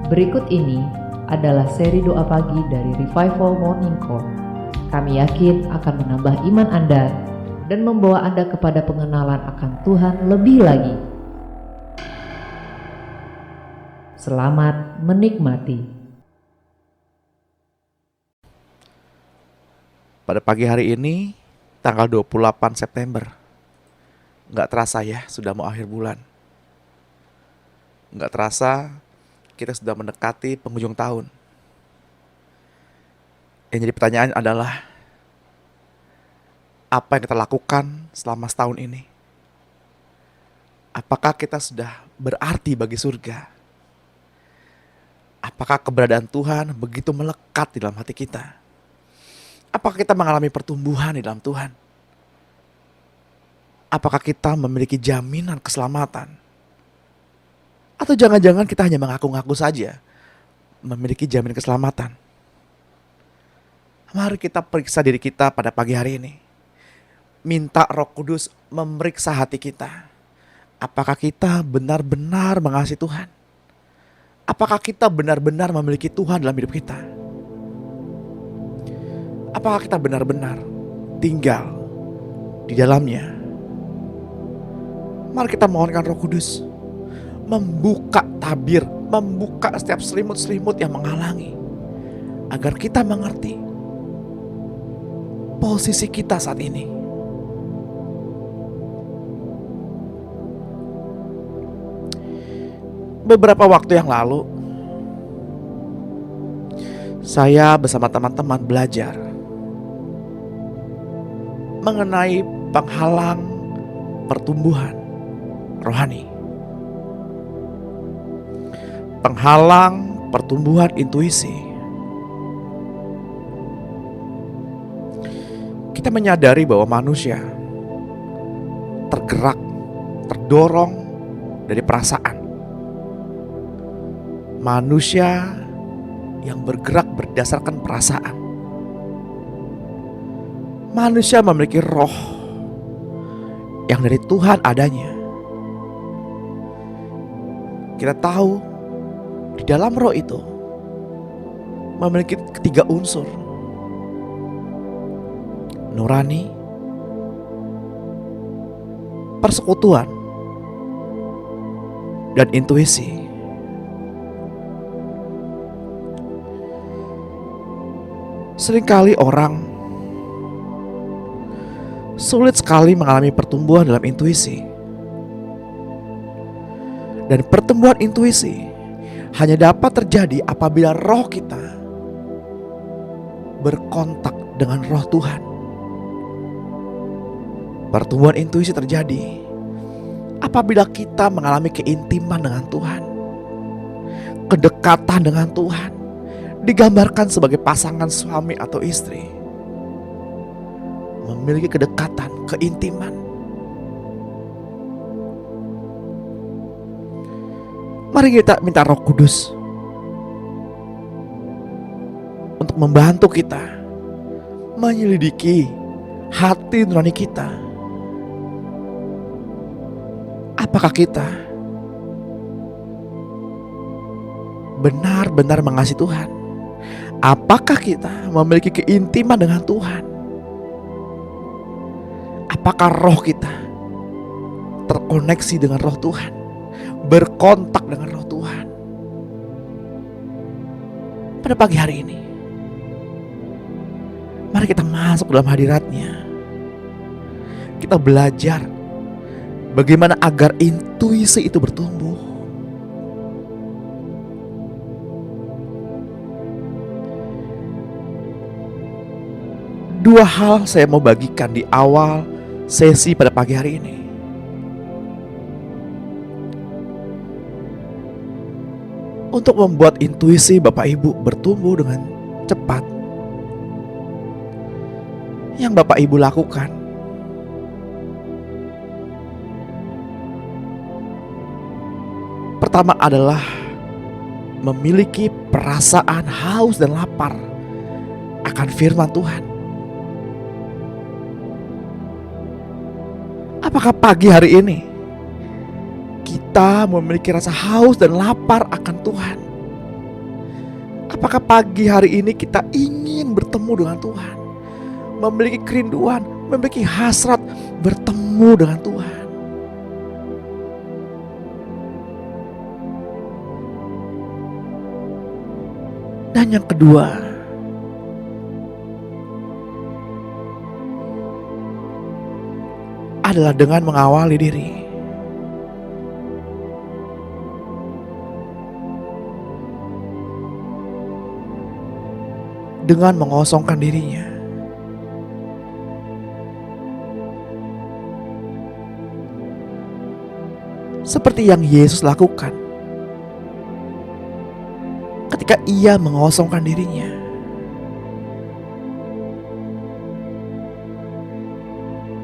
Berikut ini adalah seri doa pagi dari Revival Morning Call. Kami yakin akan menambah iman Anda dan membawa Anda kepada pengenalan akan Tuhan lebih lagi. Selamat menikmati. Pada pagi hari ini, tanggal 28 September. Nggak terasa ya, sudah mau akhir bulan. Nggak terasa, kita sudah mendekati penghujung tahun. Yang jadi pertanyaan adalah, apa yang kita lakukan selama setahun ini? Apakah kita sudah berarti bagi surga? Apakah keberadaan Tuhan begitu melekat di dalam hati kita? Apakah kita mengalami pertumbuhan di dalam Tuhan? Apakah kita memiliki jaminan keselamatan? Atau jangan-jangan kita hanya mengaku-ngaku saja memiliki jaminan keselamatan? Mari kita periksa diri kita pada pagi hari ini. Minta Roh Kudus memeriksa hati kita. Apakah kita benar-benar mengasihi Tuhan? Apakah kita benar-benar memiliki Tuhan dalam hidup kita? Apakah kita benar-benar tinggal di dalamnya? Mari kita mohonkan Roh Kudus membuka tabir, membuka setiap selimut-selimut yang menghalangi, agar kita mengerti posisi kita saat ini. Beberapa waktu yang lalu, saya bersama teman-teman belajar mengenai penghalang pertumbuhan rohani. Penghalang pertumbuhan intuisi. Kita menyadari bahwa manusia tergerak, terdorong dari perasaan. Manusia yang bergerak berdasarkan perasaan. Manusia memiliki roh yang dari Tuhan adanya. Kita tahu di dalam roh itu memiliki ketiga unsur: nurani, persekutuan, dan intuisi. Seringkali orang sulit sekali mengalami pertumbuhan dalam intuisi. Dan pertumbuhan intuisi hanya dapat terjadi apabila roh kita berkontak dengan roh Tuhan. Pertumbuhan intuisi terjadi apabila kita mengalami keintiman dengan Tuhan. Kedekatan dengan Tuhan digambarkan sebagai pasangan suami atau istri memiliki kedekatan, keintiman. Mari kita minta Roh Kudus untuk membantu kita menyelidiki hati nurani kita. Apakah kita benar-benar mengasihi Tuhan? Apakah kita memiliki keintiman dengan Tuhan? Apakah roh kita terkoneksi dengan roh Tuhan? Berkontak dengan roh Tuhan? Pada pagi hari ini, mari kita masuk dalam hadirat-Nya. Kita belajar bagaimana agar intuisi itu bertumbuh. Dua hal saya mau bagikan di awal sesi pada pagi hari ini. Untuk membuat intuisi Bapak Ibu bertumbuh dengan cepat, yang Bapak Ibu lakukan, pertama adalah memiliki perasaan haus dan lapar akan firman Tuhan. Apakah pagi hari ini kita memiliki rasa haus dan lapar akan Tuhan? Apakah pagi hari ini kita ingin bertemu dengan Tuhan, memiliki kerinduan, memiliki hasrat bertemu dengan Tuhan? Dan yang kedua, adalah dengan mengawali diri. Dengan mengosongkan dirinya. Seperti yang Yesus lakukan ketika ia mengosongkan dirinya.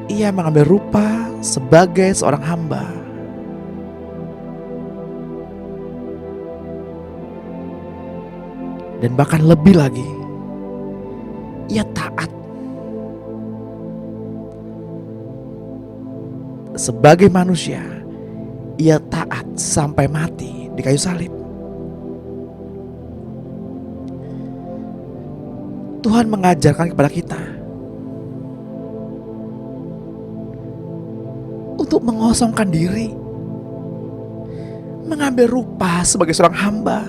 Ia mengambil rupa sebagai seorang hamba. Dan bahkan lebih lagi, ia taat. Sebagai manusia, ia taat sampai mati di kayu salib. Tuhan mengajarkan kepada kita untuk mengosongkan diri, mengambil rupa sebagai seorang hamba,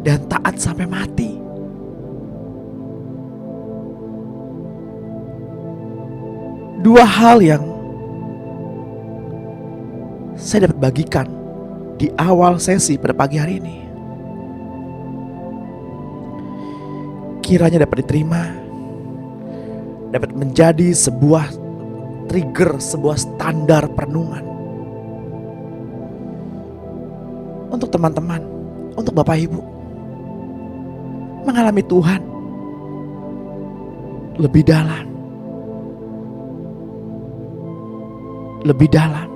dan taat sampai mati. Dua hal yang saya dapat bagikan di awal sesi pada pagi hari ini, kiranya dapat diterima, dapat menjadi sebuah trigger, sebuah standar perenungan untuk teman-teman, untuk Bapak Ibu mengalami Tuhan lebih dalam, lebih dalam,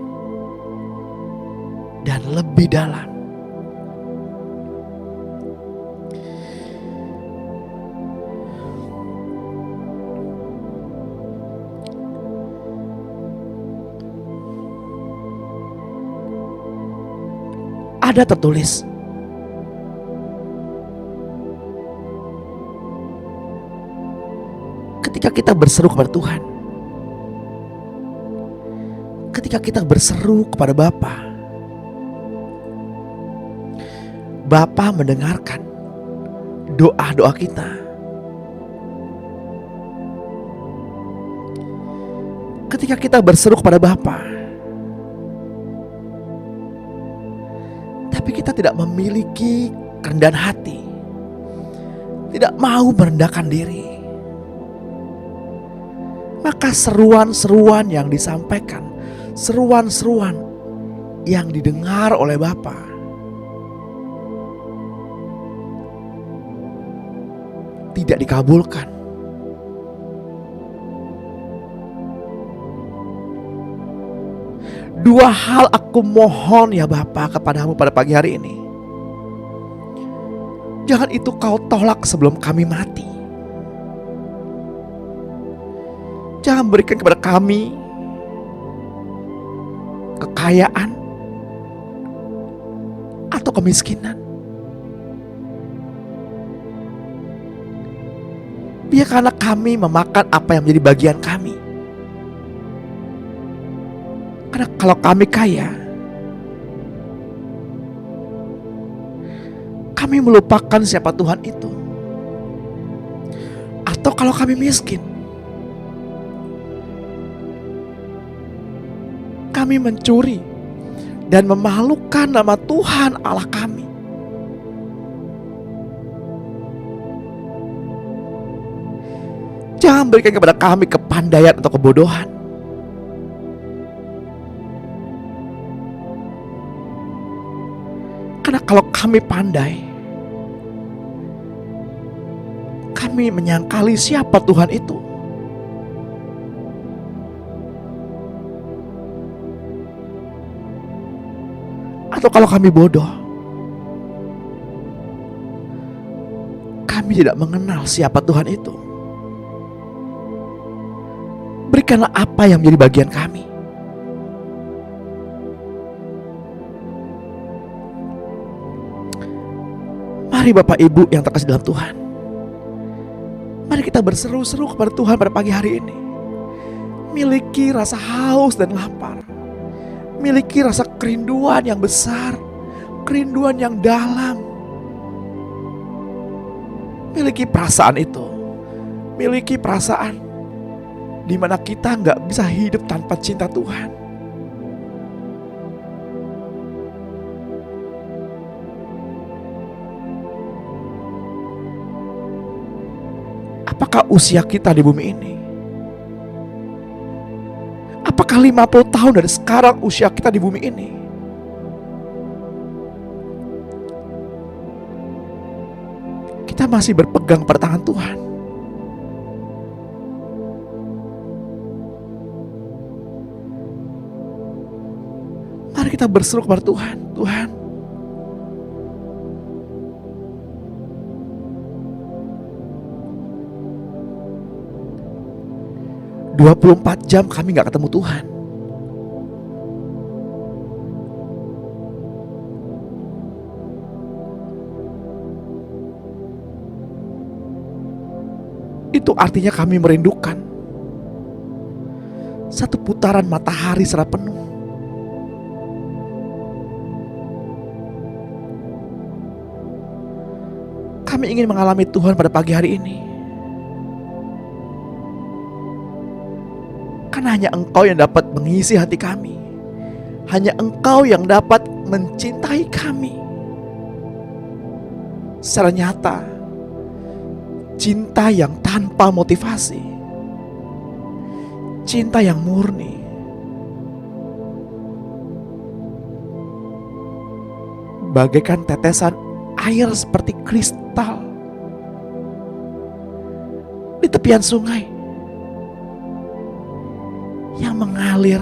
dan lebih dalam. Ada tertulis, ketika kita berseru kepada Tuhan, ketika kita berseru kepada Bapa, Bapa mendengarkan doa-doa kita. Ketika kita berseru kepada Bapa, tapi kita tidak memiliki kerendahan hati, tidak mau merendahkan diri, maka seruan-seruan yang disampaikan, seruan-seruan yang didengar oleh Bapa tidak dikabulkan. Dua hal aku mohon ya Bapa kepadamu pada pagi hari ini. Jangan itu kau tolak sebelum kami mati. Jangan berikan kepada kami kekayaan atau kemiskinan. Biarkanlah kami memakan apa yang menjadi bagian kami. Karena kalau kami kaya, kami melupakan siapa Tuhan itu. Atau kalau kami miskin, kami mencuri dan memalukan nama Tuhan Allah kami. Jangan berikan kepada kami kepandaian atau kebodohan. Karena kalau kami pandai, kami menyangkali siapa Tuhan itu. Atau kalau kami bodoh, kami tidak mengenal siapa Tuhan itu. Berikanlah apa yang menjadi bagian kami. Mari Bapak Ibu yang terkasih dalam Tuhan, mari kita berseru-seru kepada Tuhan pada pagi hari ini. Miliki rasa haus dan lapar, miliki rasa kerinduan yang besar, kerinduan yang dalam. Miliki perasaan itu, miliki perasaan di mana kita nggak bisa hidup tanpa cinta Tuhan. Apakah usia kita di bumi ini? Apakah 50 tahun dari sekarang usia kita di bumi ini? Kita masih berpegang pada tangan Tuhan. Mari kita berseru kepada Tuhan. Tuhan, 24 jam kami gak ketemu Tuhan. Itu artinya kami merindukan satu putaran matahari secara penuh. Kami ingin mengalami Tuhan pada pagi hari ini. Karena hanya Engkau yang dapat mengisi hati kami. Hanya Engkau yang dapat mencintai kami secara nyata. Cinta yang tanpa motivasi, cinta yang murni. Bagaikan tetesan air seperti kristal di tepian sungai yang mengalir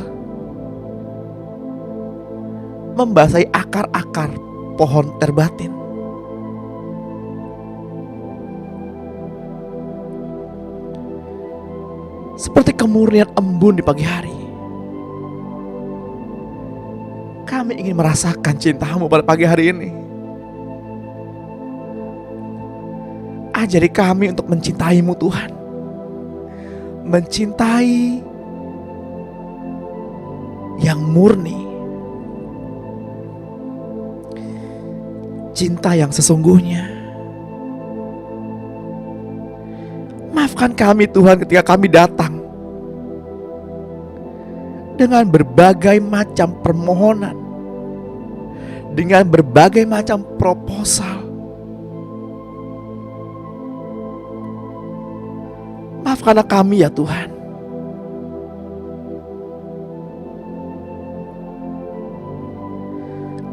membasahi akar-akar pohon terbatin. Seperti kemurnian embun di pagi hari, kami ingin merasakan cinta-Mu pada pagi hari ini. Ajari kami untuk mencintai-Mu Tuhan. Mencintai yang murni. Cinta yang sesungguhnya. Maafkan kami Tuhan ketika kami datang dengan berbagai macam permohonan, dengan berbagai macam proposal. Maafkanlah kami ya Tuhan.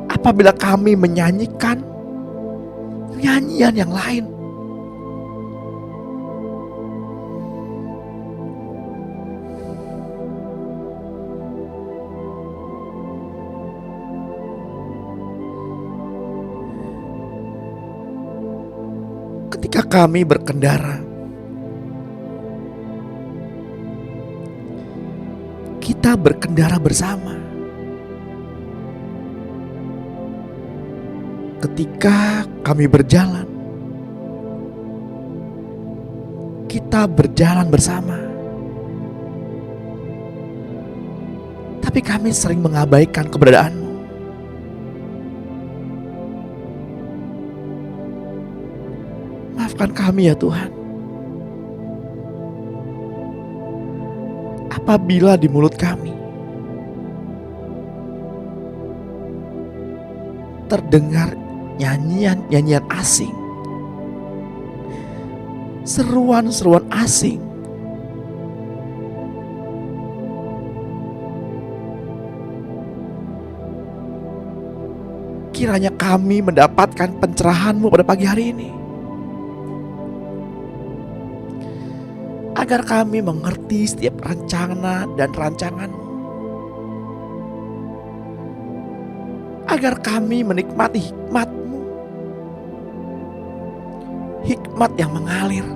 Apabila kami menyanyikan nyanyian yang lain, ketika kami berkendara, kita berkendara bersama. Ketika kami berjalan, kita berjalan bersama. Tapi kami sering mengabaikan keberadaan-Mu. Maafkan kami ya Tuhan. Apabila di mulut kami terdengar nyanyian-nyanyian asing, seruan-seruan asing, kiranya kami mendapatkan pencerahan-Mu pada pagi hari ini, agar kami mengerti setiap rencana dan rancangan-Mu, agar kami menikmati hikmat-Mu, hikmat yang mengalir,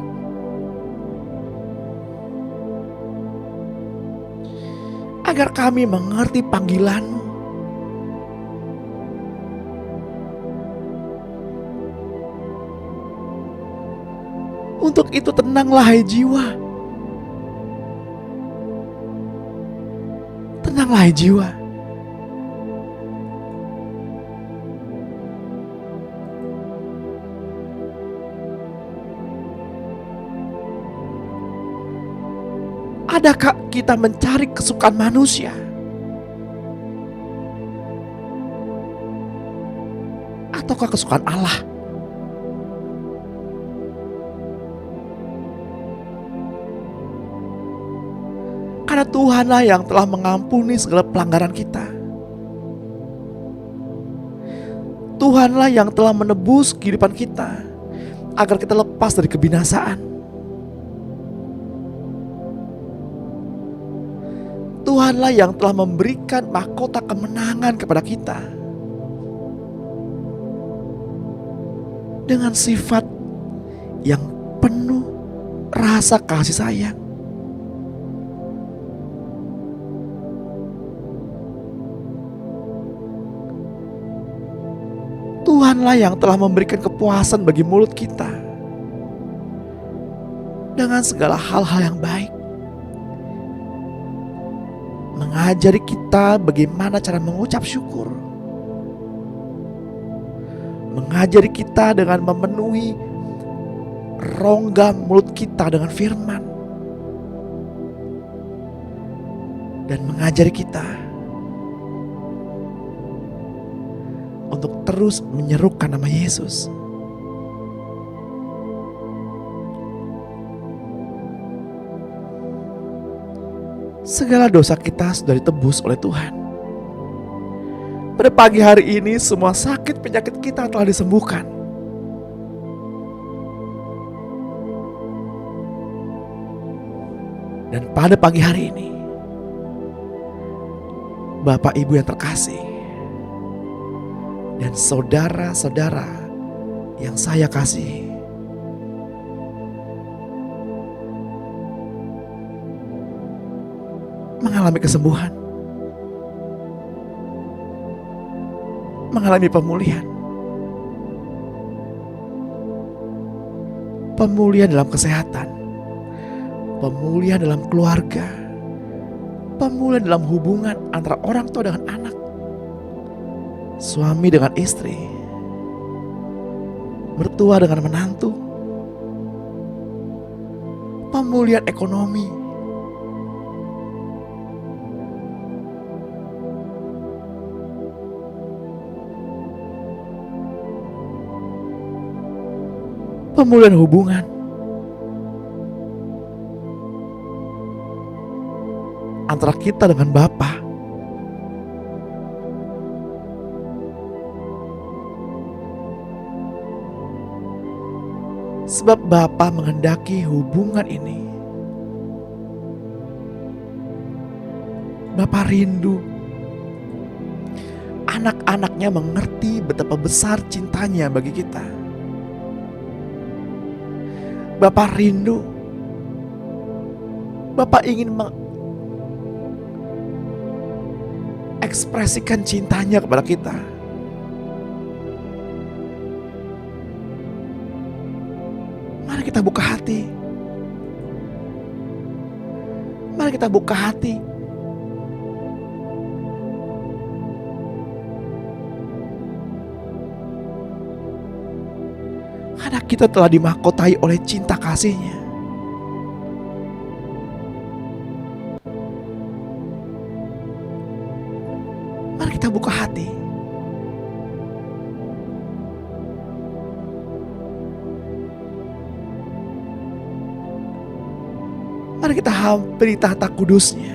agar kami mengerti panggilan-Mu, Untuk itu tenanglah hai jiwa. Tenanglah hai jiwa. Adakah kita mencari kesukaan manusia? Ataukah kesukaan Allah? Karena Tuhanlah yang telah mengampuni segala pelanggaran kita. Tuhanlah yang telah menebus kehidupan kita agar kita lepas dari kebinasaan. Tuhanlah yang telah memberikan mahkota kemenangan kepada kita dengan sifat yang penuh rasa kasih sayang. Tuhanlah yang telah memberikan kepuasan bagi mulut kita dengan segala hal-hal yang baik. Mengajari kita bagaimana cara mengucap syukur. Mengajari kita dengan memenuhi rongga mulut kita dengan firman. Dan mengajari kita untuk terus menyerukan nama Yesus. Segala dosa kita sudah ditebus oleh Tuhan. Pada pagi hari ini semua sakit penyakit kita telah disembuhkan. Dan pada pagi hari ini, Bapak Ibu yang terkasih dan saudara-saudara yang saya kasihi, mengalami kesembuhan, mengalami pemulihan, pemulihan dalam kesehatan, pemulihan dalam keluarga, pemulihan dalam hubungan antara orang tua dengan anak, suami dengan istri, mertua dengan menantu, pemulihan ekonomi, pemulihan hubungan antara kita dengan Bapa. Sebab Bapa menghendaki hubungan ini. Bapa rindu anak-anaknya mengerti betapa besar cintanya bagi kita. Bapak rindu, Bapak ingin mengekspresikan cintanya kepada kita. Mari kita buka hati. Mari kita buka hati. Karena kita telah dimahkotai oleh cinta kasih-Nya. Mari kita buka hati. Mari kita hampiri tahta kudus-Nya.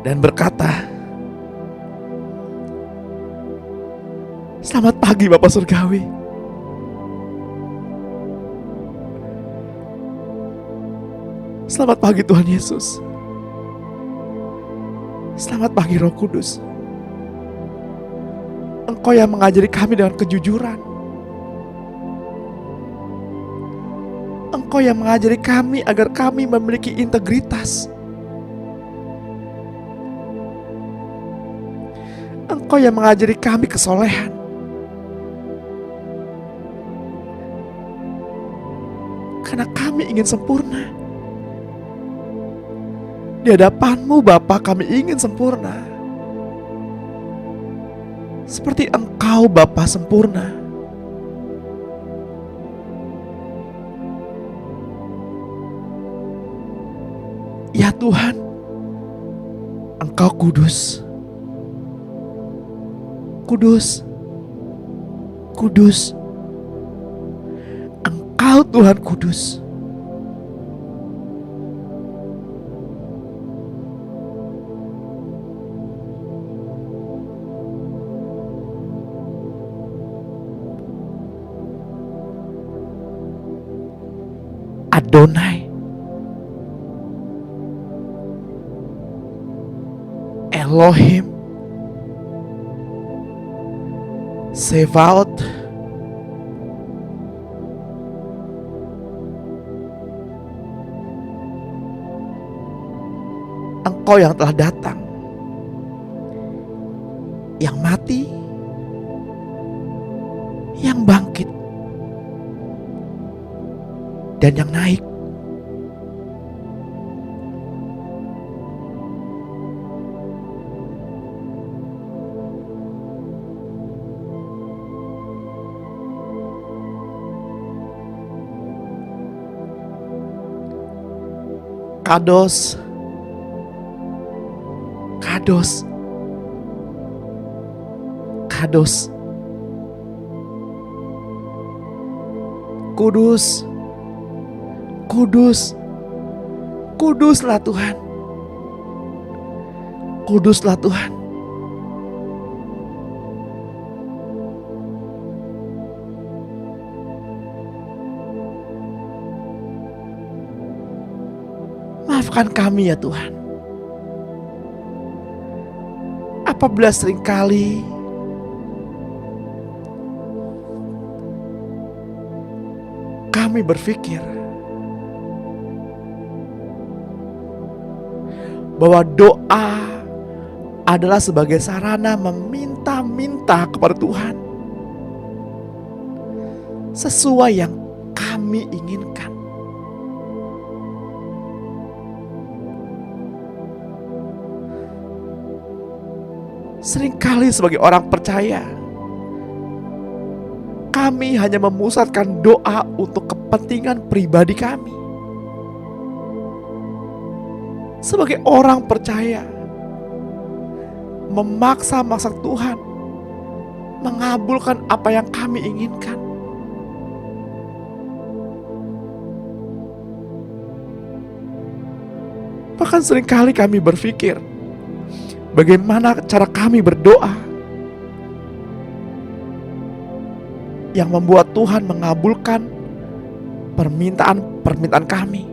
Dan berkata, selamat pagi Bapak Surgawi. Selamat pagi Tuhan Yesus. Selamat pagi Roh Kudus. Engkau yang mengajari kami dengan kejujuran. Engkau yang mengajari kami agar kami memiliki integritas. Engkau yang mengajari kami kesolehan. karena kami ingin sempurna. Di hadapan-Mu Bapa, kami ingin sempurna seperti Engkau Bapa sempurna. Ya Tuhan, Engkau kudus, kudus, kudus. Engkau Tuhan kudus. Adonai, Elohim, Sevaot, Engkau yang telah datang, yang mati, yang bangkit, dan yang naik. Kados, Kados, Kados, kudus, kudus, kuduslah Tuhan, kuduslah Tuhan. Maafkan kami ya Tuhan, apabila seringkali kami berpikir bahwa doa adalah sebagai sarana meminta-minta kepada Tuhan sesuai yang kami inginkan. Seringkali sebagai orang percaya, kami hanya memusatkan doa untuk kepentingan pribadi kami. Sebagai orang percaya, memaksa-maksa Tuhan mengabulkan apa yang kami inginkan. Bahkan seringkali kami berpikir, bagaimana cara kami berdoa yang membuat Tuhan mengabulkan permintaan kami.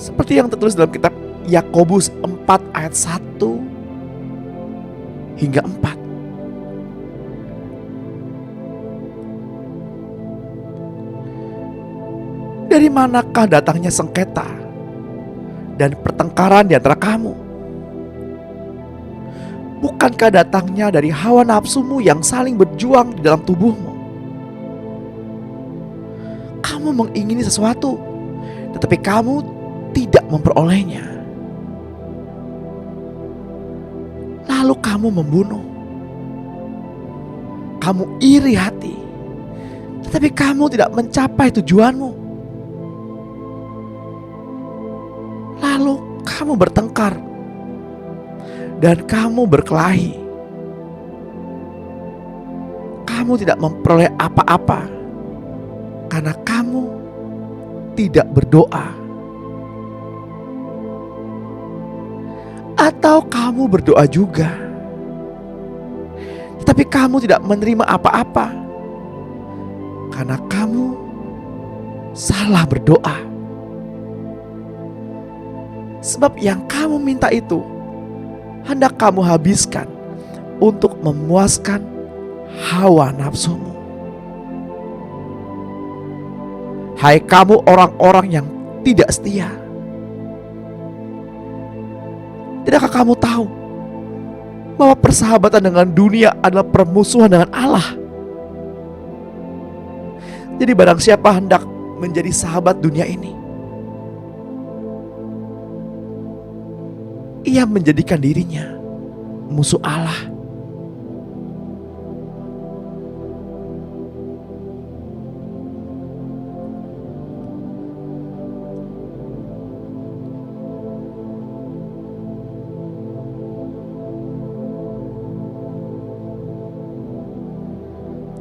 Seperti yang tertulis dalam kitab Yakobus 4 ayat 1 hingga 4. Dari manakah datangnya sengketa dan pertengkaran di antara kamu? Bukankah datangnya dari hawa nafsumu yang saling berjuang di dalam tubuhmu? Kamu mengingini sesuatu, tetapi kamu tidak memperolehnya. Lalu kamu membunuh. Kamu iri hati, tetapi kamu tidak mencapai tujuanmu. Lalu kamu bertengkar dan kamu berkelahi. Kamu tidak memperoleh apa-apa karena kamu tidak berdoa. Atau kamu berdoa juga, tetapi kamu tidak menerima apa-apa karena kamu salah berdoa. Sebab yang kamu minta itu hendak kamu habiskan untuk memuaskan hawa nafsumu. Hai kamu orang-orang yang tidak setia, tidakkah kamu tahu bahwa persahabatan dengan dunia adalah permusuhan dengan Allah. Jadi barang siapa hendak menjadi sahabat dunia ini, ia menjadikan dirinya musuh Allah.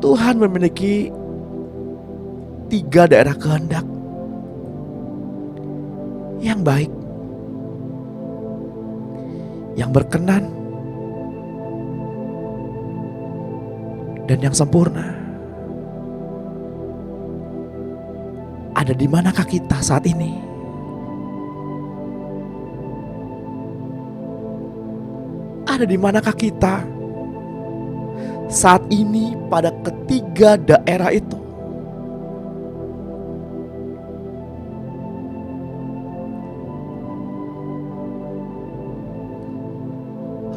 Tuhan memiliki 3 daerah kehendak yang baik, yang berkenan, dan yang sempurna. Ada di manakah kita saat ini? Ada di manakah kita saat ini pada ketiga daerah itu?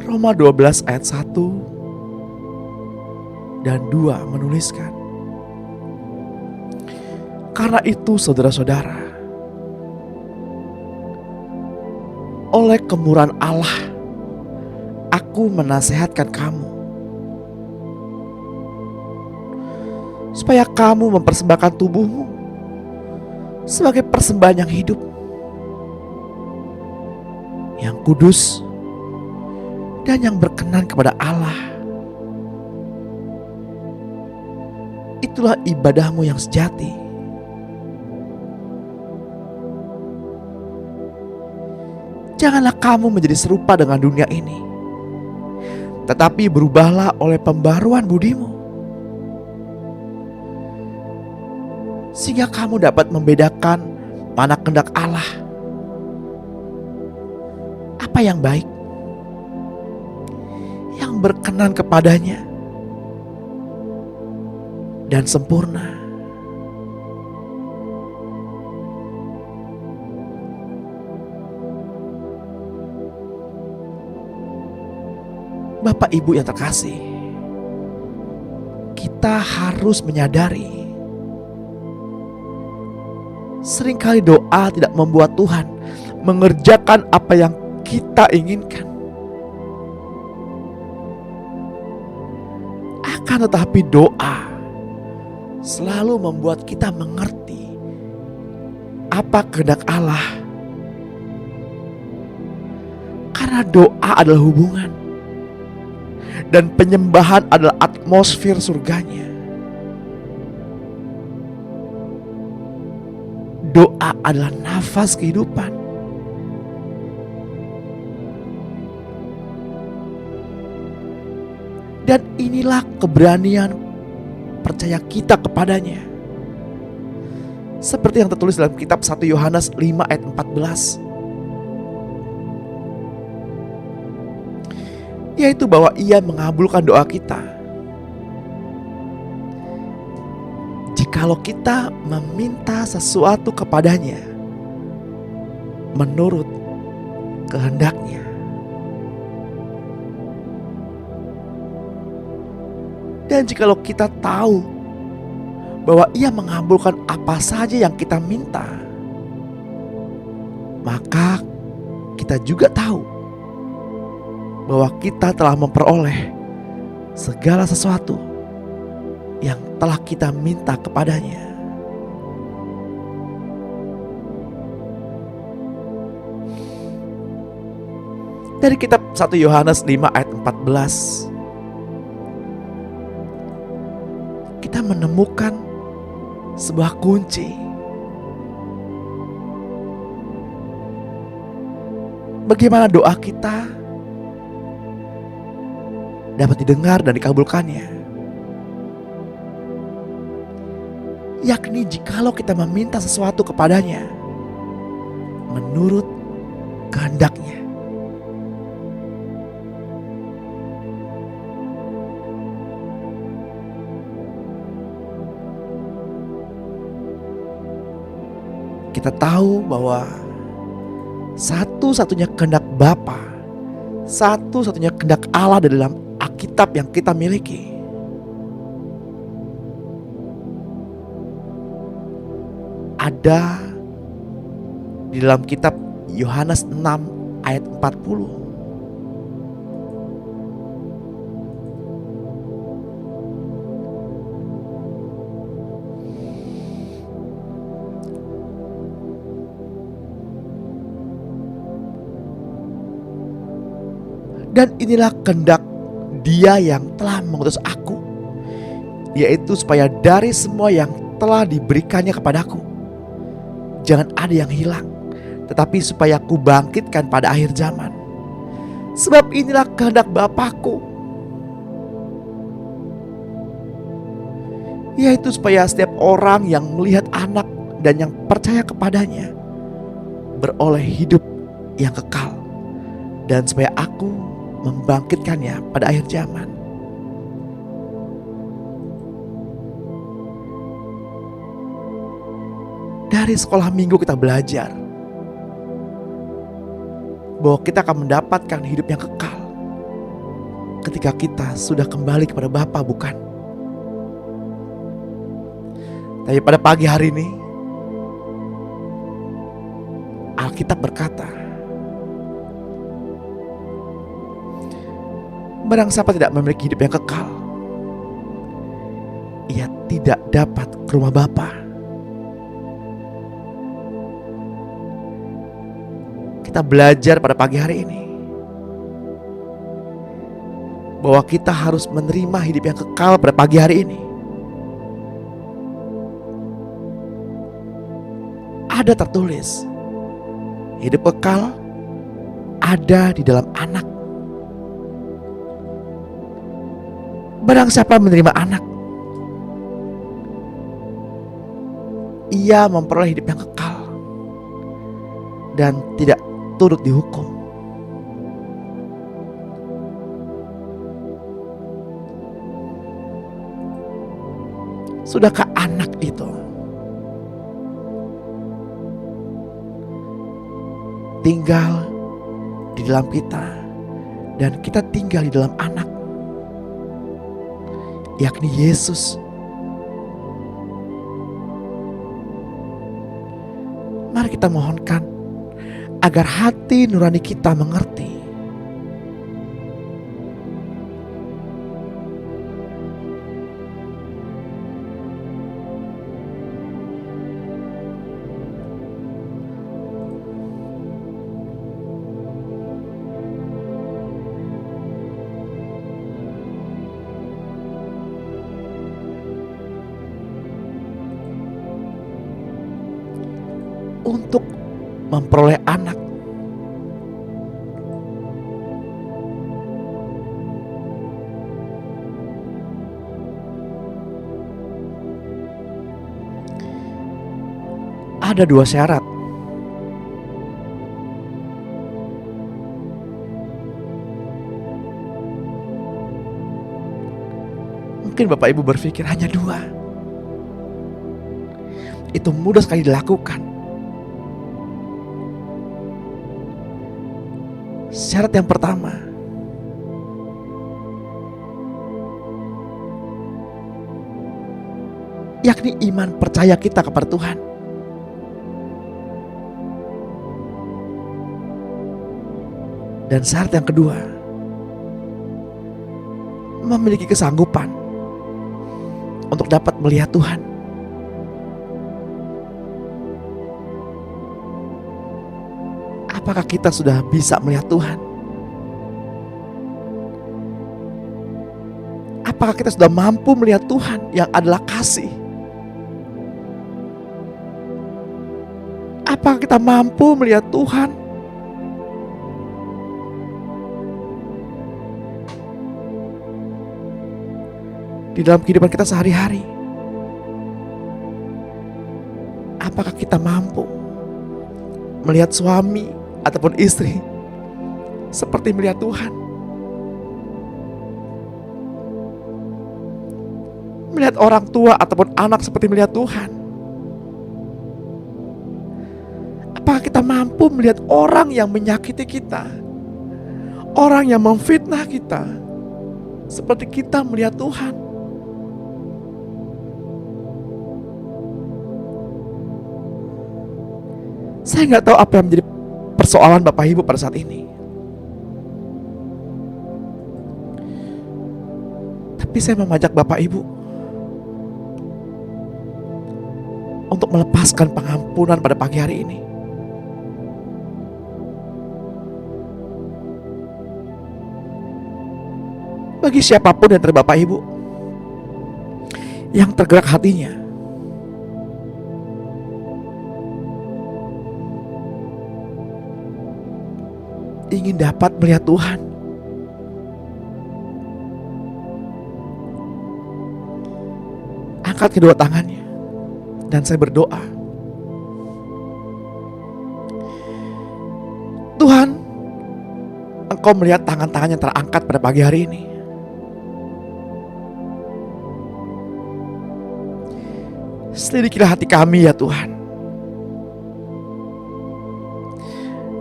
Roma 12 ayat 1 dan 2 menuliskan, karena itu saudara-saudara, oleh kemurahan Allah, aku menasehatkan kamu supaya kamu mempersembahkan tubuhmu sebagai persembahan yang hidup, yang kudus, dan yang berkenan kepada Allah. Itulah ibadahmu yang sejati. Janganlah kamu menjadi serupa dengan dunia ini, tetapi berubahlah oleh pembaruan budimu, sehingga kamu dapat membedakan mana kehendak Allah, apa yang baik, yang berkenan kepadanya, dan sempurna. Bapak Ibu yang terkasih, kita harus menyadari seringkali doa tidak membuat Tuhan mengerjakan apa yang kita inginkan. Akan tetapi doa selalu membuat kita mengerti apa kehendak Allah. Karena doa adalah hubungan, dan penyembahan adalah atmosfer surganya. Doa adalah nafas kehidupan. Dan inilah keberanian percaya kita kepadanya. Seperti yang tertulis dalam kitab 1 Yohanes 5 ayat 14. Yaitu bahwa Ia mengabulkan doa kita jikalau kita meminta sesuatu kepadanya menurut kehendaknya. Dan jikalau kita tahu bahwa Ia mengabulkan apa saja yang kita minta, maka kita juga tahu bahwa kita telah memperoleh segala sesuatu yang telah kita minta kepadanya. Dari kitab 1 Yohanes 5 ayat 14, kita menemukan sebuah kunci. Bagaimana doa kita dapat didengar dan dikabulkannya, yakni jikalau kita meminta sesuatu kepadanya menurut kehendaknya. Kita tahu bahwa satu-satunya kehendak Bapa satu-satunya kehendak Allah di dalam Alkitab yang kita miliki. Ada di dalam kitab Yohanes 6 ayat 40. Dan inilah kehendak Dia yang telah mengutus aku, yaitu supaya dari semua yang telah diberikannya kepadaku, jangan ada yang hilang, tetapi supaya aku bangkitkan pada akhir zaman. Sebab inilah kehendak Bapakku, yaitu supaya setiap orang yang melihat Anak dan yang percaya kepadanya beroleh hidup yang kekal, dan supaya aku membangkitkannya pada akhir zaman. Dari sekolah minggu kita belajar bahwa kita akan mendapatkan hidup yang kekal ketika kita sudah kembali kepada Bapa, bukan? Tapi pada pagi hari ini Alkitab berkata, barang siapa tidak memiliki hidup yang kekal, ia tidak dapat ke rumah Bapa. Kita belajar pada pagi hari ini bahwa kita harus menerima hidup yang kekal pada pagi hari ini. Ada tertulis, hidup kekal ada di dalam Anak. Barang siapa menerima Anak, ia memperoleh hidup yang kekal dan tidak turut dihukum. Sudahkah Anak itu tinggal di dalam kita dan kita tinggal di dalam Anak, yakni Yesus? Mari kita mohonkan agar hati nurani kita mengerti untuk memperoleh Anak. Ada dua syarat. Mungkin Bapak Ibu berpikir hanya dua. Itu mudah sekali dilakukan. Syarat yang pertama, yakni iman percaya kita kepada Tuhan. Dan syarat yang kedua, memiliki kesanggupan untuk dapat melihat Tuhan. Apakah kita sudah bisa melihat Tuhan? Apakah kita sudah mampu melihat Tuhan yang adalah kasih? Apakah kita mampu melihat Tuhan di dalam kehidupan kita sehari-hari? Apakah kita mampu melihat suami ataupun istri seperti melihat Tuhan? Melihat orang tua ataupun anak seperti melihat Tuhan? Apakah kita mampu melihat orang yang menyakiti kita, orang yang memfitnah kita, seperti kita melihat Tuhan. Saya nggak tahu apa yang menjadi persoalan Bapak Ibu pada saat ini. Tapi saya mengajak Bapak Ibu untuk melepaskan pengampunan pada pagi hari ini. Bagi siapapun yang Bapak Ibu yang tergerak hatinya ingin dapat melihat Tuhan, angkat kedua tangannya dan saya berdoa. Tuhan, Engkau melihat tangan-tangan yang terangkat pada pagi hari ini. Selidikilah hati kami ya Tuhan,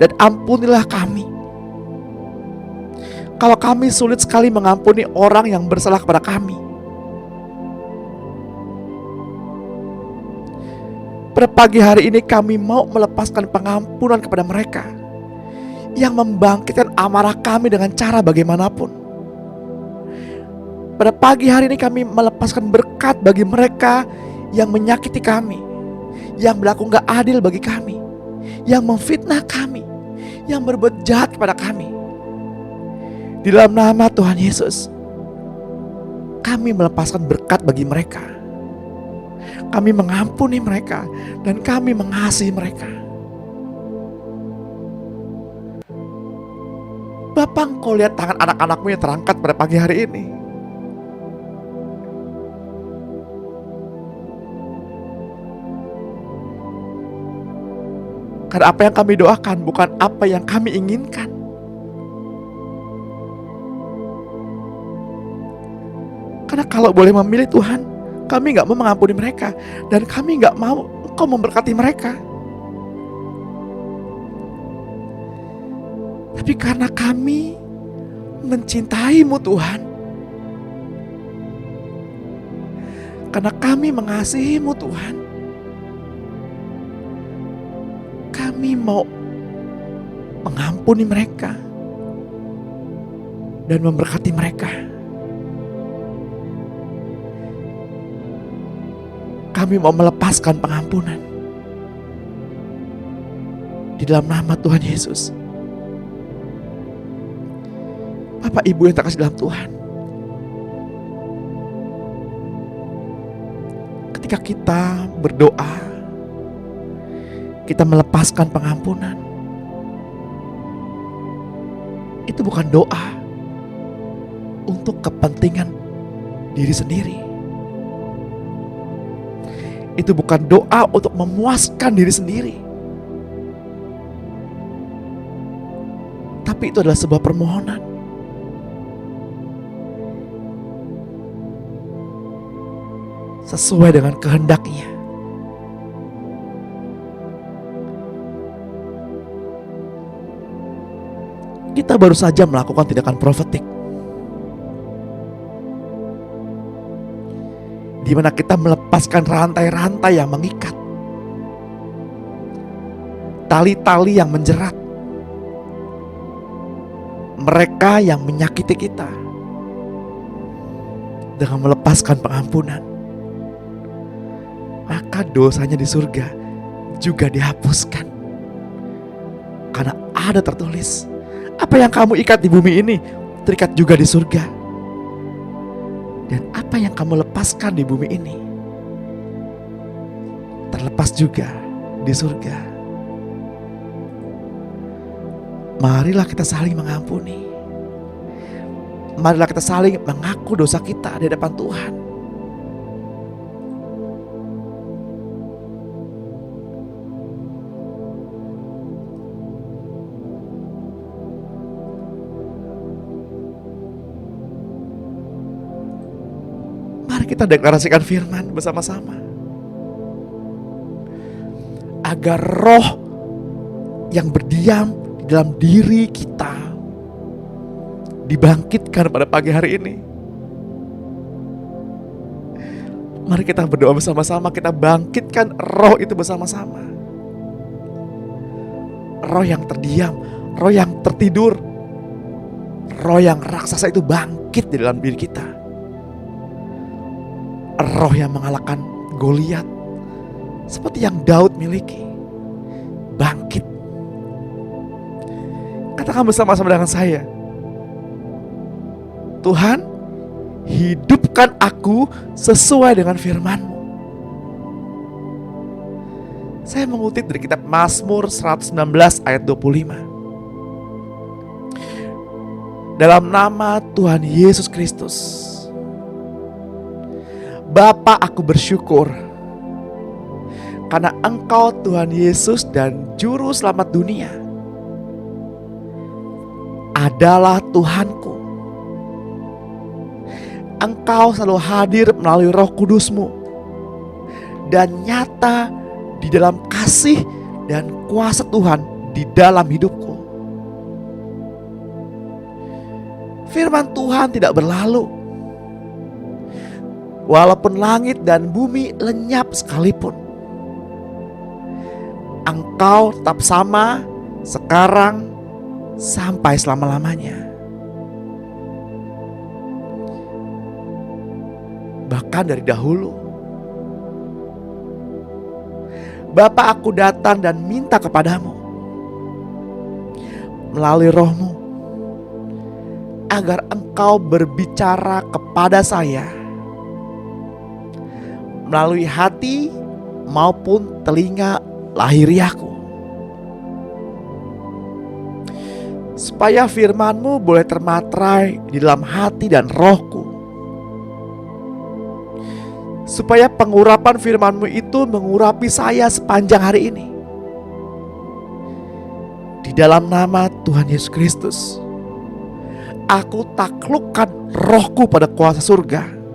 dan ampunilah kami kalau kami sulit sekali mengampuni orang yang bersalah kepada kami. Pada pagi hari ini kami mau melepaskan pengampunan kepada mereka yang membangkitkan amarah kami dengan cara bagaimanapun. Pada pagi hari ini kami melepaskan berkat bagi mereka yang menyakiti kami, yang berlaku gak adil bagi kami, yang memfitnah kami, yang berbuat jahat kepada kami. Di dalam nama Tuhan Yesus, kami melepaskan berkat bagi mereka. Kami mengampuni mereka dan kami mengasihi mereka. Bapa, Engkau lihat tangan anak-anak-Mu yang terangkat pada pagi hari ini. Karena apa yang kami doakan bukan apa yang kami inginkan. Karena kalau boleh memilih Tuhan, kami gak mau mengampuni mereka, dan kami gak mau Engkau memberkati mereka. Tapi karena kami mencintai-Mu Tuhan, karena kami mengasihi-Mu Tuhan, kami mau mengampuni mereka dan memberkati mereka. Kami mau melepaskan pengampunan di dalam nama Tuhan Yesus. Bapak Ibu yang terkasih dalam Tuhan, ketika kita berdoa, kita melepaskan pengampunan, itu bukan doa untuk kepentingan diri sendiri. Itu bukan doa untuk memuaskan diri sendiri, tapi itu adalah sebuah permohonan. Sesuai dengan kehendak-Nya. Kita baru saja melakukan tindakan profetik, di mana kita melepaskan rantai-rantai yang mengikat, tali-tali yang menjerat mereka yang menyakiti kita. Dengan melepaskan pengampunan, maka dosanya di surga juga dihapuskan. Karena ada tertulis, apa yang kamu ikat di bumi ini terikat juga di surga. Dan apa yang kamu lepaskan di bumi ini terlepas juga di surga. Marilah kita saling mengampuni. Marilah kita saling mengaku dosa kita di hadapan Tuhan. Mari kita deklarasikan firman bersama-sama, agar roh yang berdiam di dalam diri kita dibangkitkan pada pagi hari ini. Mari kita berdoa bersama-sama, kita bangkitkan roh itu bersama-sama. Roh yang terdiam, roh yang tertidur, roh yang raksasa itu bangkit di dalam diri kita. Roh yang mengalahkan Goliat seperti yang Daud miliki, bangkit. Katakan bersama-sama dengan saya, Tuhan, hidupkan aku sesuai dengan firman-Mu. Saya mengutip dari kitab Mazmur 119 ayat 25. Dalam nama Tuhan Yesus Kristus, Bapa, aku bersyukur karena Engkau Tuhan Yesus dan Juru Selamat dunia adalah Tuhanku. Engkau selalu hadir melalui Roh Kudus-Mu dan nyata di dalam kasih dan kuasa Tuhan di dalam hidupku. Firman Tuhan tidak berlalu. Walaupun langit dan bumi lenyap sekalipun, Engkau tetap sama sekarang sampai selama-lamanya. Bahkan dari dahulu. Bapa, aku datang dan minta kepadamu melalui Roh-Mu agar Engkau berbicara kepada saya melalui hati maupun telinga lahiriahku, supaya firman-Mu boleh termaterai di dalam hati dan rohku, supaya pengurapan firman-Mu itu mengurapi saya sepanjang hari ini. Di dalam nama Tuhan Yesus Kristus, aku taklukkan rohku pada kuasa surga.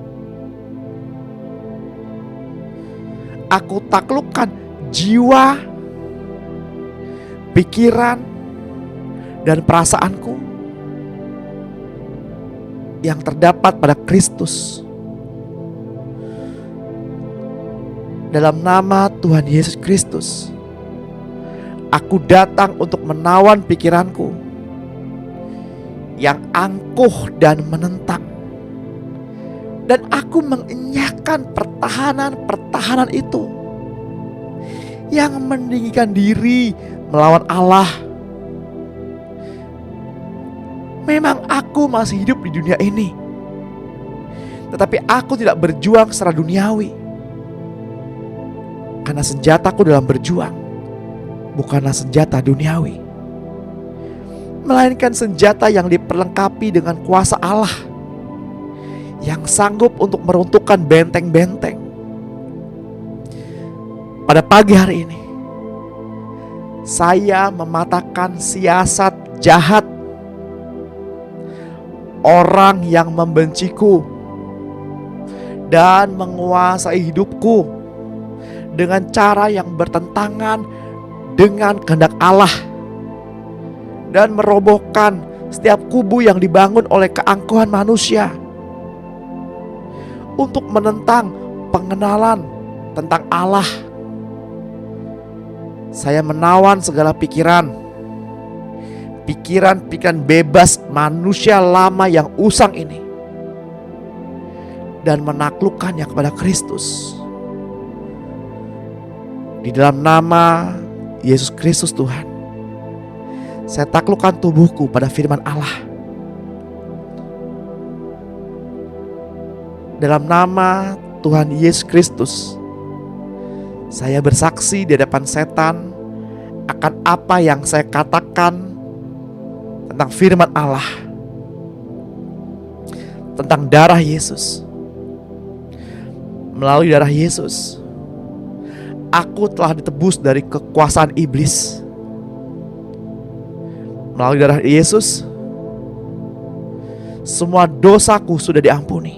Aku taklukkan jiwa, pikiran, dan perasaanku yang terdapat pada Kristus. Dalam nama Tuhan Yesus Kristus, aku datang untuk menawan pikiranku yang angkuh dan menentang, dan aku mengenyahkan pertahanan itu yang meninggikan diri melawan Allah. Memang aku masih hidup di dunia ini, tetapi aku tidak berjuang secara duniawi, karena senjataku dalam berjuang bukanlah senjata duniawi, melainkan senjata yang diperlengkapi dengan kuasa Allah yang sanggup untuk meruntuhkan benteng-benteng. Pada pagi hari ini, saya mematahkan siasat jahat orang yang membenciku dan menguasai hidupku dengan cara yang bertentangan dengan kehendak Allah, dan merobohkan setiap kubu yang dibangun oleh keangkuhan manusia untuk menentang pengenalan tentang Allah. Saya menawan segala pikiran bebas manusia lama yang usang ini, dan menaklukkannya kepada Kristus. Di dalam nama Yesus Kristus Tuhan, saya taklukkan tubuhku pada firman Allah. Dalam nama Tuhan Yesus Kristus, saya bersaksi di hadapan setan akan apa yang saya katakan tentang firman Allah, tentang darah Yesus. Melalui darah Yesus, aku telah ditebus dari kekuasaan iblis. Melalui darah Yesus, semua dosaku sudah diampuni.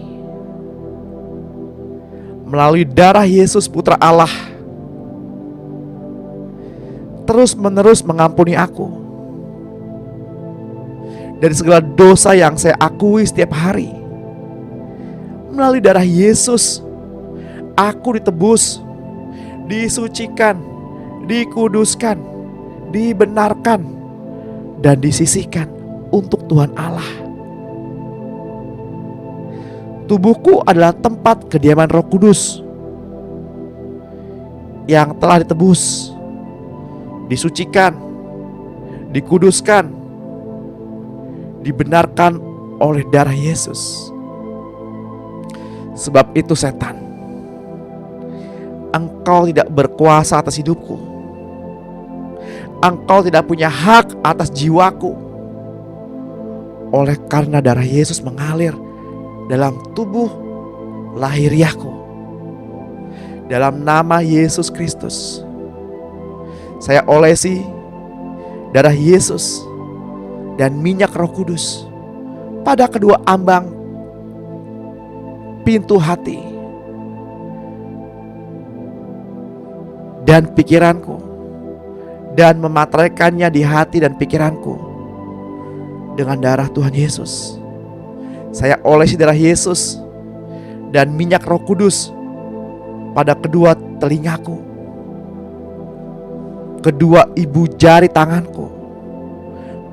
Melalui darah Yesus Putra Allah, terus menerus mengampuni aku. dari segala dosa yang saya akui setiap hari. Melalui darah Yesus, aku ditebus, disucikan, dikuduskan, dibenarkan, dan disisihkan untuk Tuhan Allah. Tubuhku adalah tempat kediaman Roh Kudus yang telah ditebus, disucikan, dikuduskan, dibenarkan oleh darah Yesus. Sebab itu setan, engkau tidak berkuasa atas hidupku. Engkau tidak punya hak atas jiwaku. Oleh karena darah Yesus mengalir dalam tubuh lahiriahku. Dalam nama Yesus Kristus, saya olesi darah Yesus dan minyak Roh Kudus pada kedua ambang pintu hati dan pikiranku, dan memateraikannya di hati dan pikiranku dengan darah Tuhan Yesus. Saya olesi darah Yesus dan minyak Roh Kudus pada kedua telingaku, kedua ibu jari tanganku,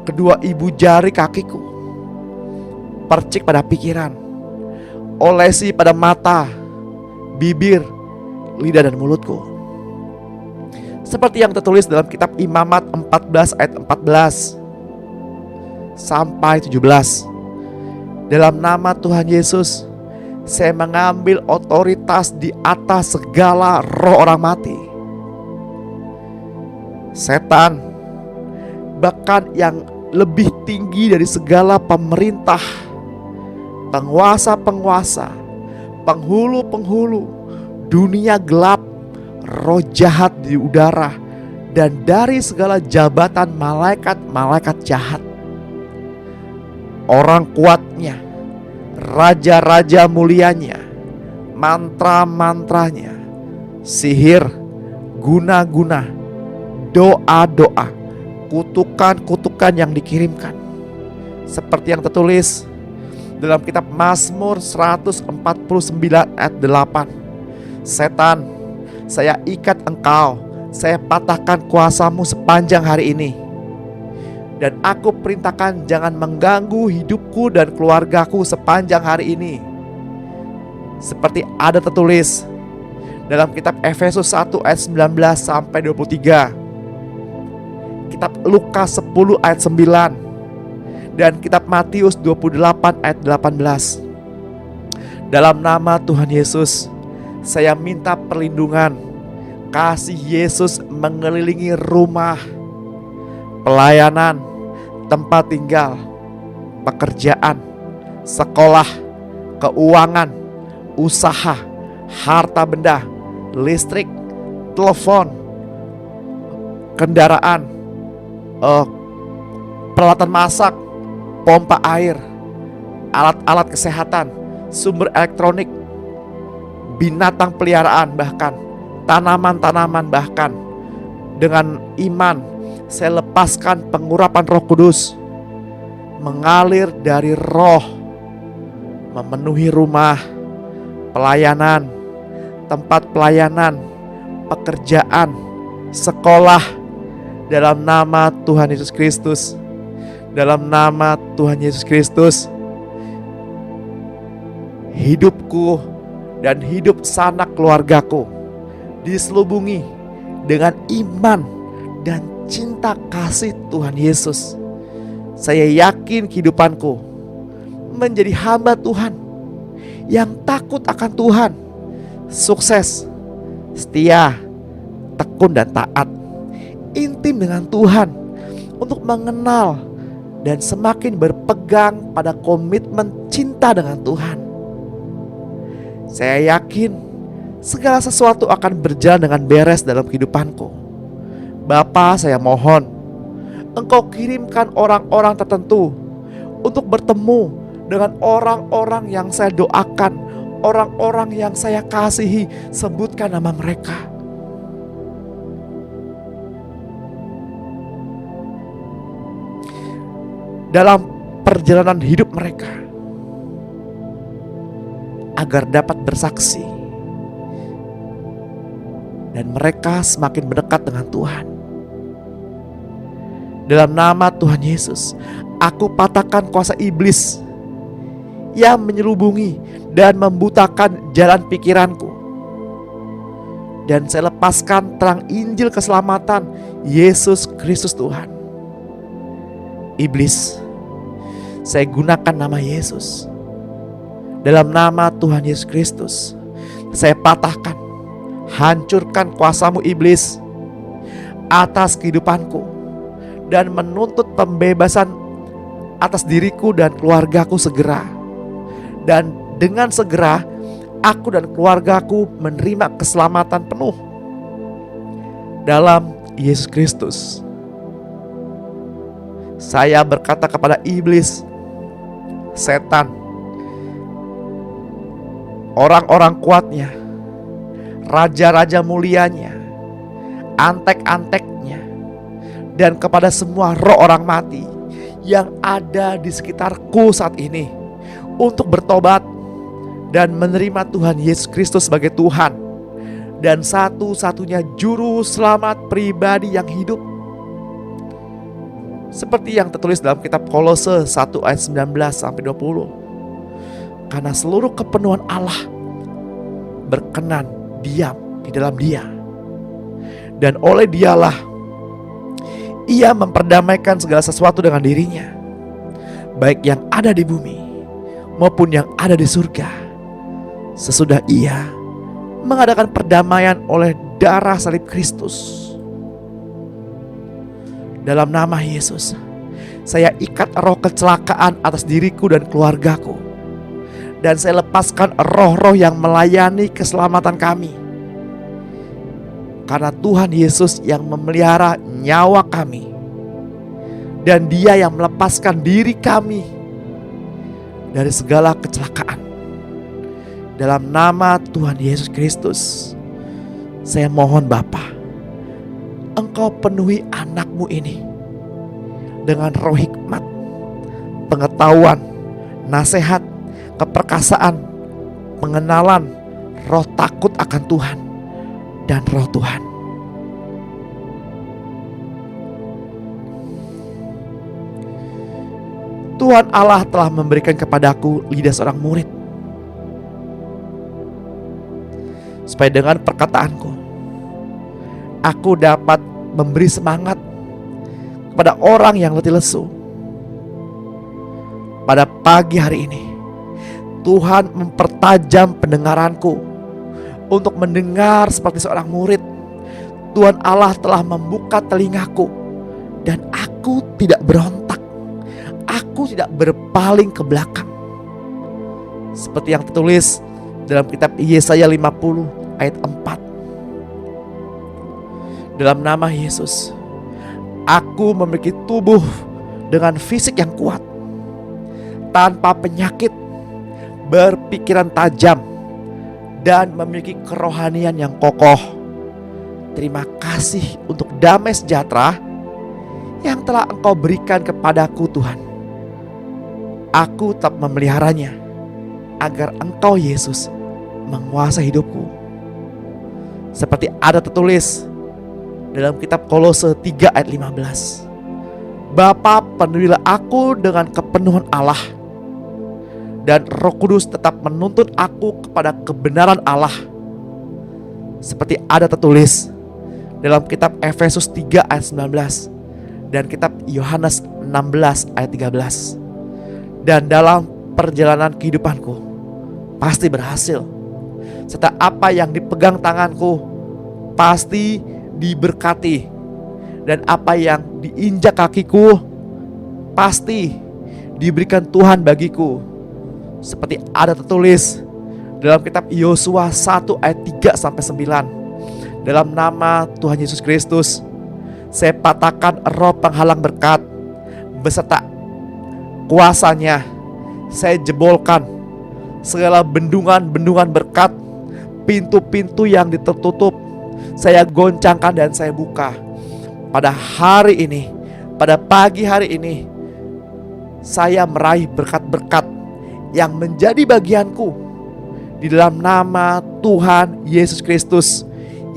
kedua ibu jari kakiku. Percik pada pikiran, olesi pada mata, bibir, lidah dan mulutku. Seperti yang tertulis dalam kitab Imamat 14 ayat 14 sampai 17. Dalam nama Tuhan Yesus, saya mengambil otoritas di atas segala roh orang mati. Setan, bahkan yang lebih tinggi dari segala pemerintah, penguasa-penguasa, penghulu-penghulu, dunia gelap, roh jahat di udara, dan dari segala jabatan malaikat-malaikat jahat, orang kuatnya, raja-raja mulianya, mantra-mantranya, sihir, guna-guna, doa-doa, kutukan-kutukan yang dikirimkan. Seperti yang tertulis dalam kitab Mazmur 149 ayat 8. Setan, saya ikat engkau, saya patahkan kuasamu sepanjang hari ini. Dan aku perintahkan jangan mengganggu hidupku dan keluargaku sepanjang hari ini. Seperti ada tertulis dalam kitab Efesus 1 ayat 19 sampai 23, kitab Lukas 10 ayat 9, dan kitab Matius 28 ayat 18. Dalam nama Tuhan Yesus, saya minta perlindungan, kasih Yesus mengelilingi rumah, pelayanan, tempat tinggal, pekerjaan, sekolah, keuangan, usaha, harta benda, listrik, telepon, kendaraan, peralatan masak, pompa air, alat-alat kesehatan, sumber elektronik, binatang peliharaan, bahkan tanaman-tanaman. Bahkan dengan iman saya lepaskan pengurapan Roh Kudus mengalir dari roh, memenuhi rumah, pelayanan, tempat pelayanan, pekerjaan, sekolah, dalam nama Tuhan Yesus Kristus. Dalam nama Tuhan Yesus Kristus, hidupku dan hidup sanak keluargaku diselubungi dengan iman dan cinta kasih Tuhan Yesus. Saya yakin kehidupanku menjadi hamba Tuhan yang takut akan Tuhan, sukses, setia, tekun dan taat, intim dengan Tuhan untuk mengenal dan semakin berpegang pada komitmen cinta dengan Tuhan. Saya yakin segala sesuatu akan berjalan dengan beres dalam kehidupanku. Bapa, saya mohon Engkau kirimkan orang-orang tertentu untuk bertemu dengan orang-orang yang saya doakan, orang-orang yang saya kasihi. Sebutkan nama mereka. Dalam perjalanan hidup mereka, agar dapat bersaksi dan mereka semakin mendekat dengan Tuhan. Dalam nama Tuhan Yesus, aku patahkan kuasa iblis yang menyelubungi dan membutakan jalan pikiranku. Dan saya lepaskan terang Injil keselamatan Yesus Kristus Tuhan. Iblis, saya gunakan nama Yesus. Dalam nama Tuhan Yesus Kristus, saya patahkan, hancurkan kuasamu iblis atas kehidupanku, dan menuntut pembebasan atas diriku dan keluargaku segera. Dan dengan segera aku dan keluargaku menerima keselamatan penuh dalam Yesus Kristus. Saya berkata kepada iblis, setan, orang-orang kuatnya, raja-raja mulianya, antek-anteknya, dan kepada semua roh orang mati yang ada di sekitarku saat ini, untuk bertobat dan menerima Tuhan Yesus Kristus sebagai Tuhan dan satu-satunya juru selamat pribadi yang hidup. Seperti yang tertulis dalam kitab Kolose 1 ayat 19-20. Karena seluruh kepenuhan Allah berkenan diam di dalam Dia, dan oleh Dialah Ia memperdamaikan segala sesuatu dengan dirinya, baik yang ada di bumi maupun yang ada di surga, sesudah Ia mengadakan perdamaian oleh darah salib Kristus. Dalam nama Yesus, saya ikat roh kecelakaan atas diriku dan keluargaku, dan saya lepaskan roh-roh yang melayani keselamatan kami. Karena Tuhan Yesus yang memelihara nyawa kami, dan Dia yang melepaskan diri kami dari segala kecelakaan. Dalam nama Tuhan Yesus Kristus, saya mohon Bapa, Engkau penuhi anak-Mu ini dengan roh hikmat, pengetahuan, nasihat, keperkasaan, pengenalan, roh takut akan Tuhan, dan roh Tuhan. Tuhan Allah telah memberikan kepadaku lidah seorang murid, supaya dengan perkataanku aku dapat memberi semangat kepada orang yang letih lesu. Pada pagi hari ini Tuhan mempertajam pendengaranku untuk mendengar seperti seorang murid. Tuhan Allah telah membuka telingaku, dan aku tidak berontak, aku tidak berpaling ke belakang. Seperti yang tertulis dalam kitab Yesaya 50 ayat 4. Dalam nama Yesus, aku memiliki tubuh dengan fisik yang kuat, tanpa penyakit, berpikiran tajam, dan memiliki kerohanian yang kokoh. Terima kasih untuk damai sejahtera yang telah Engkau berikan kepadaku Tuhan. Aku tetap memeliharanya, agar Engkau Yesus menguasai hidupku. Seperti ada tertulis dalam kitab Kolose 3 ayat 15. Bapa, penuhilah aku dengan kepenuhan Allah, dan Roh Kudus tetap menuntun aku kepada kebenaran Allah. Seperti ada tertulis dalam kitab Efesus 3 ayat 19 dan kitab Yohanes 16 ayat 13. Dan dalam perjalanan kehidupanku pasti berhasil, serta apa yang dipegang tanganku pasti diberkati, dan apa yang diinjak kakiku pasti diberikan Tuhan bagiku. Seperti ada tertulis dalam kitab Yosua 1 ayat 3-9. Dalam nama Tuhan Yesus Kristus, saya patahkan roh penghalang berkat beserta kuasanya. Saya jebolkan segala bendungan-bendungan berkat, pintu-pintu yang ditutup saya goncangkan dan saya buka. Pada hari ini, pada pagi hari ini, saya meraih berkat-berkat yang menjadi bagianku di dalam nama Tuhan Yesus Kristus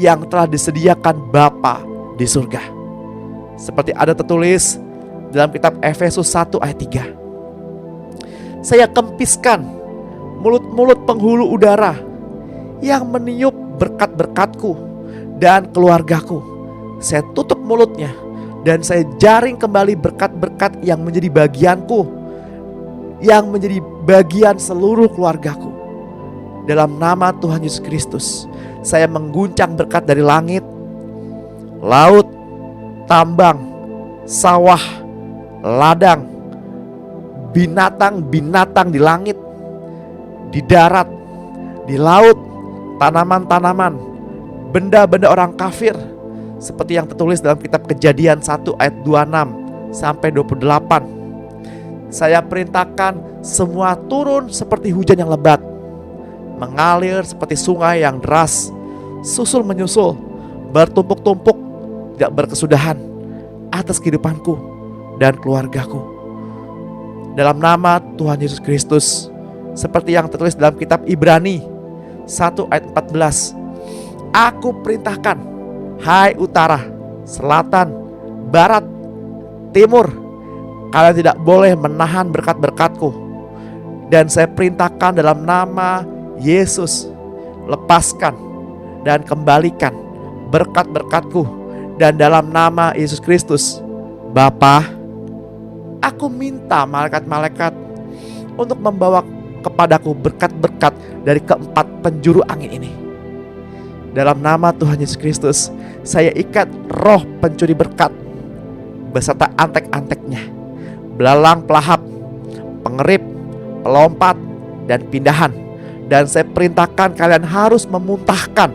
yang telah disediakan Bapa di surga. Seperti ada tertulis dalam kitab Efesus 1 ayat 3. Saya kempiskan mulut-mulut penghulu udara yang meniup berkat-berkatku dan keluargaku. Saya tutup mulutnya dan saya jaring kembali berkat-berkat yang menjadi bagianku, yang menjadi bagian seluruh keluargaku. Dalam nama Tuhan Yesus Kristus, saya mengguncang berkat dari langit, laut, tambang, sawah, ladang, binatang-binatang di langit, di darat, di laut, tanaman-tanaman, benda-benda orang kafir, seperti yang tertulis dalam kitab Kejadian 1 ayat 26 sampai 28. Saya perintahkan semua turun seperti hujan yang lebat, mengalir seperti sungai yang deras, susul menyusul, bertumpuk-tumpuk, tidak berkesudahan atas kehidupanku dan keluargaku. Dalam nama Tuhan Yesus Kristus, seperti yang tertulis dalam kitab Ibrani 1 ayat 14. Aku perintahkan, hai utara, selatan, barat, timur, kalian tidak boleh menahan berkat-berkatku. Dan saya perintahkan dalam nama Yesus, lepaskan dan kembalikan berkat-berkatku. Dan dalam nama Yesus Kristus, Bapa, aku minta malaikat-malaikat untuk membawa kepadaku berkat-berkat dari keempat penjuru angin ini. Dalam nama Tuhan Yesus Kristus, saya ikat roh pencuri berkat beserta antek-anteknya, belalang pelahap, pengerip, pelompat, dan pindahan. Dan saya perintahkan kalian harus memuntahkan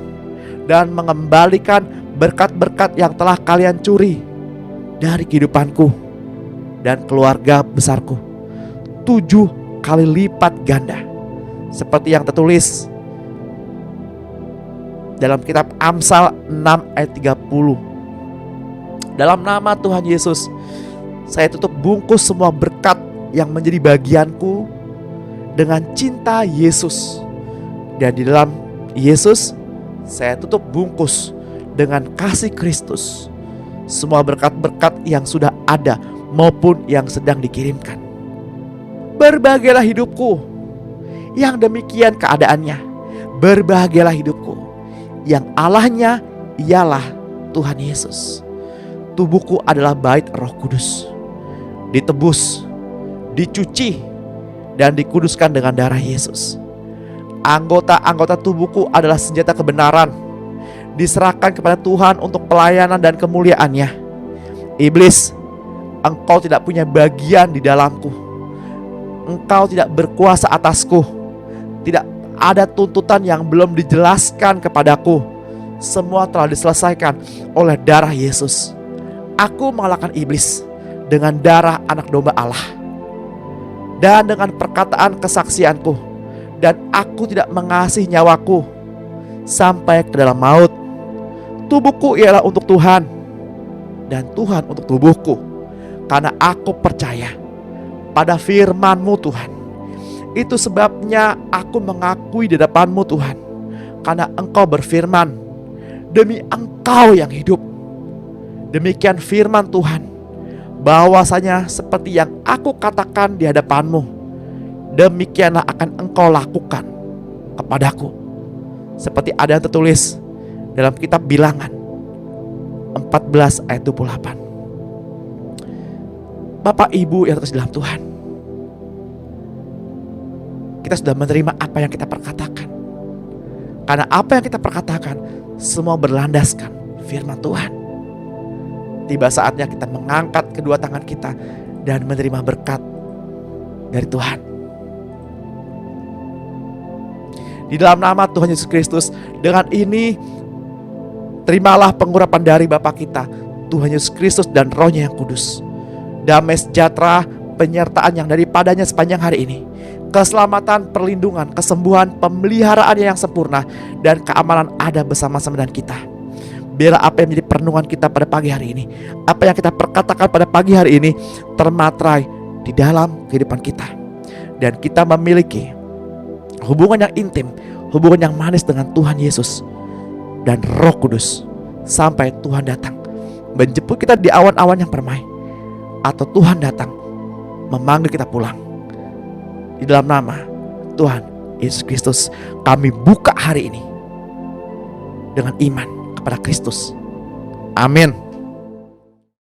dan mengembalikan berkat-berkat yang telah kalian curi dari kehidupanku dan keluarga besarku 7 kali lipat ganda, seperti yang tertulis dalam kitab Amsal 6 ayat 30. Dalam nama Tuhan Yesus, saya tutup bungkus semua berkat yang menjadi bagianku dengan cinta Yesus. Dan di dalam Yesus, saya tutup bungkus dengan kasih Kristus semua berkat-berkat yang sudah ada maupun yang sedang dikirimkan. Berbahagialah hidupku yang demikian keadaannya. Berbahagialah hidupku yang Allahnya ialah Tuhan Yesus. Tubuhku adalah bait Roh Kudus, ditebus, dicuci, dan dikuduskan dengan darah Yesus. Anggota-anggota tubuhku adalah senjata kebenaran, diserahkan kepada Tuhan untuk pelayanan dan kemuliaannya. Iblis, engkau tidak punya bagian di dalamku. Engkau tidak berkuasa atasku. Tidak ada tuntutan yang belum dijelaskan kepadaku. Semua telah diselesaikan oleh darah Yesus. Aku mengalahkan iblis dengan darah anak domba Allah dan dengan perkataan kesaksianku. Dan aku tidak mengasihi nyawaku sampai ke dalam maut. Tubuhku ialah untuk Tuhan dan Tuhan untuk tubuhku, karena aku percaya pada firman-Mu Tuhan. Itu sebabnya aku mengakui di hadapan-Mu Tuhan, karena Engkau berfirman, demi Engkau yang hidup. Demikian firman Tuhan, bahwasanya seperti yang aku katakan di hadapan-Mu, demikianlah akan Engkau lakukan kepadaku. Seperti ada yang tertulis dalam kitab Bilangan 14 ayat 28. Bapak Ibu yang terkasih dalam Tuhan, kita sudah menerima apa yang kita perkatakan. Karena apa yang kita perkatakan semua berlandaskan firman Tuhan. Tiba saatnya kita mengangkat kedua tangan kita dan menerima berkat dari Tuhan. Di dalam nama Tuhan Yesus Kristus, dengan ini terimalah pengurapan dari Bapa kita, Tuhan Yesus Kristus dan Roh-Nya yang kudus. Damai sejahtera, penyertaan yang daripadanya sepanjang hari ini, keselamatan, perlindungan, kesembuhan, pemeliharaan yang sempurna, dan keamanan ada bersama-sama dengan kita. Biarlah apa yang menjadi perenungan kita pada pagi hari ini, apa yang kita perkatakan pada pagi hari ini, termaterai di dalam kehidupan kita, dan kita memiliki hubungan yang intim, hubungan yang manis dengan Tuhan Yesus dan Roh Kudus sampai Tuhan datang menjemput kita di awan-awan yang permai, atau Tuhan datang memanggil kita pulang. Di dalam nama Tuhan Yesus Kristus, kami buka hari ini dengan iman kepada Kristus. Amin.